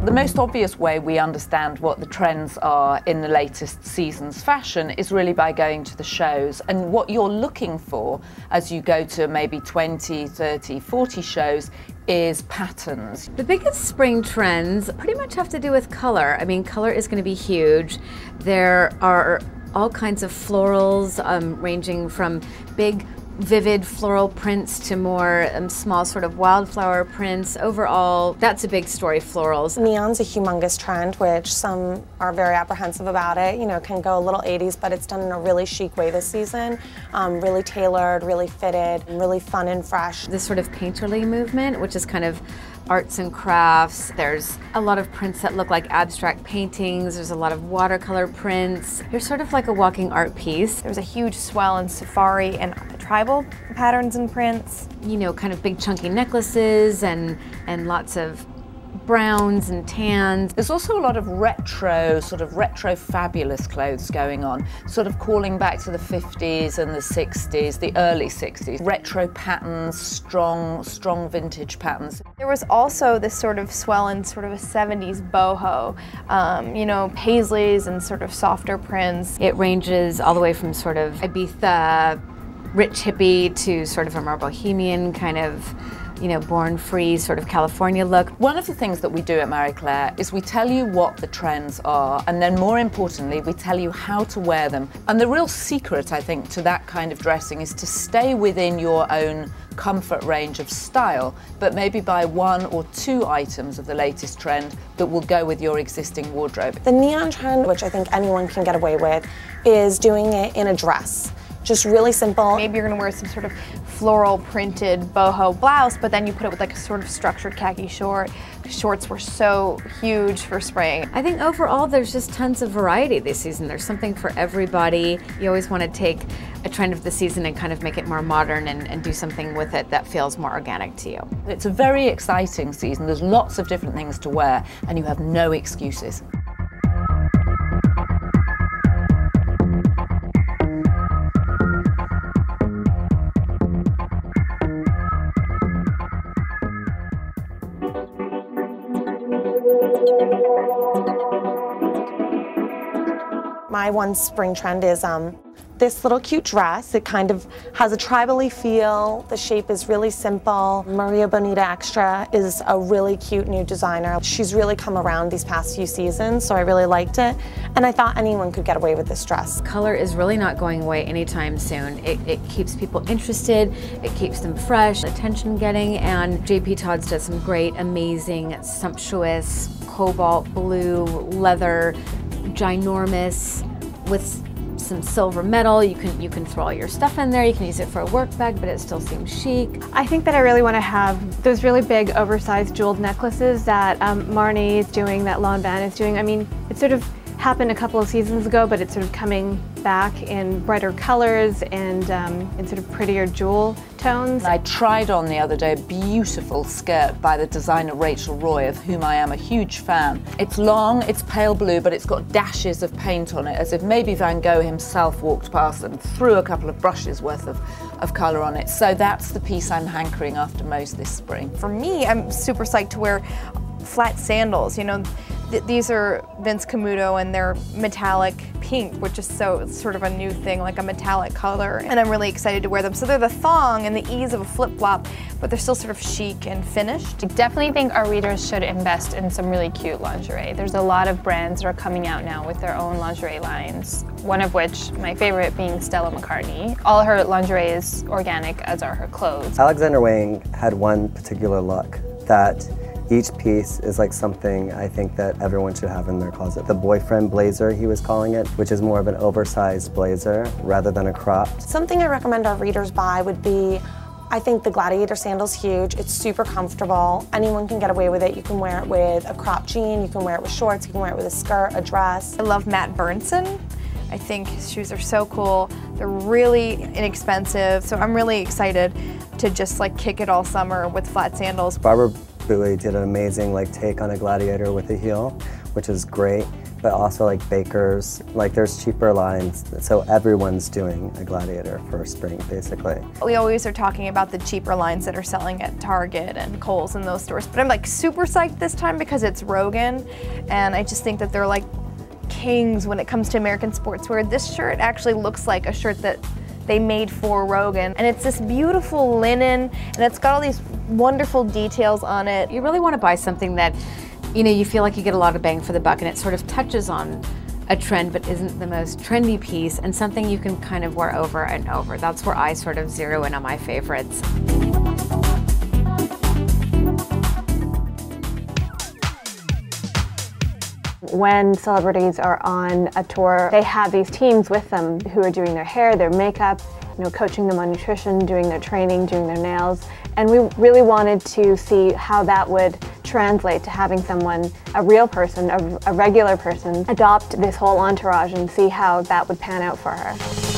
The most obvious way we understand what the trends are in the latest season's fashion is really by going to the shows. And what you're looking for as you go to maybe 20, 30, 40 shows is patterns. The biggest spring trends pretty much have to do with color. I mean, color is going to be huge. There are all kinds of florals ranging from big vivid floral prints to more small sort of wildflower prints. Overall, that's a big story, florals. Neon's a humongous trend, which some are very apprehensive about it. You know, it can go a little 80s, but it's done in a really chic way this season. Really tailored, really fitted, really fun and fresh. This sort of painterly movement, which is kind of arts and crafts. There's a lot of prints that look like abstract paintings. There's a lot of watercolor prints. You're sort of like a walking art piece. There's a huge swell in safari and tribal patterns and prints. You know, kind of big chunky necklaces and lots of browns and tans. There's also a lot of retro, sort of retro fabulous clothes going on, sort of calling back to the 50s and the 60s, the early 60s. Retro patterns, strong vintage patterns. There was also this sort of swell in sort of a 70s boho, you know, paisleys and sort of softer prints. It ranges all the way from sort of Ibiza, rich hippie to sort of a more bohemian kind of, you know, born free sort of California look. One of the things that we do at Marie Claire is we tell you what the trends are, and then more importantly, we tell you how to wear them. And the real secret, I think, to that kind of dressing is to stay within your own comfort range of style, but maybe buy one or two items of the latest trend that will go with your existing wardrobe. The neon trend, which I think anyone can get away with, is doing it in a dress. Just really simple. Maybe you're gonna wear some sort of floral printed boho blouse, but then you put it with like a sort of structured khaki short. Shorts were so huge for spring. I think overall there's just tons of variety this season. There's something for everybody. You always want to take a trend of the season and kind of make it more modern and do something with it that feels more organic to you. It's a very exciting season. There's lots of different things to wear and you have no excuses. My one spring trend is this little cute dress. It kind of has a tribal-y feel. The shape is really simple. Maria Bonita Extra is a really cute new designer. She's really come around these past few seasons, so I really liked it. And I thought anyone could get away with this dress. Color is really not going away anytime soon. It keeps people interested, it keeps them fresh, attention getting, and JP Todd's does some great, amazing, sumptuous, cobalt blue, leather, ginormous, with some silver metal. You can throw all your stuff in there. You can use it for a work bag, but it still seems chic. I think that I really want to have those really big, oversized jeweled necklaces that Marnie is doing, that Lanvin is doing. I mean, it sort of happened a couple of seasons ago, but it's sort of coming back in brighter colors and in sort of prettier jewel tones. I tried on the other day a beautiful skirt by the designer Rachel Roy, of whom I am a huge fan. It's long, it's pale blue, but it's got dashes of paint on it, as if maybe Van Gogh himself walked past and threw a couple of brushes worth of colour on it. So that's the piece I'm hankering after most this spring. For me, I'm super psyched to wear flat sandals. You know, these are Vince Camuto and they're metallic pink, which is sort of a new thing, like a metallic color. And I'm really excited to wear them. So they're the thong and the ease of a flip-flop, but they're still sort of chic and finished. I definitely think our readers should invest in some really cute lingerie. There's a lot of brands that are coming out now with their own lingerie lines, one of which, my favorite, being Stella McCartney. All her lingerie is organic, as are her clothes. Alexander Wang had one particular look that Each piece is like something I think that everyone should have in their closet. The boyfriend blazer, he was calling it, which is more of an oversized blazer rather than a cropped. Something I recommend our readers buy would be, I think the Gladiator sandal's huge. It's super comfortable. Anyone can get away with it. You can wear it with a cropped jean, you can wear it with shorts, you can wear it with a skirt, a dress. I love Matt Burnson. I think his shoes are so cool. They're really inexpensive, so I'm really excited to just like kick it all summer with flat sandals. Barbara Bowie did an amazing take on a Gladiator with a heel, which is great, but also like Baker's, there's cheaper lines, so everyone's doing a Gladiator for spring basically. We always are talking about the cheaper lines that are selling at Target and Kohl's and those stores, but I'm like super psyched this time because it's Rogan, and I just think that they're like kings when it comes to American sportswear. This shirt actually looks like a shirt that they made for Rogan, and it's this beautiful linen, and it's got all these wonderful details on it. You really want to buy something that, you feel like you get a lot of bang for the buck, and it sort of touches on a trend but isn't the most trendy piece, and something you can kind of wear over and over. That's where I sort of zero in on my favorites. When celebrities are on a tour, they have these teams with them who are doing their hair, their makeup, coaching them on nutrition, doing their training, doing their nails. And we really wanted to see how that would translate to having someone, a real person, a regular person, adopt this whole entourage and see how that would pan out for her.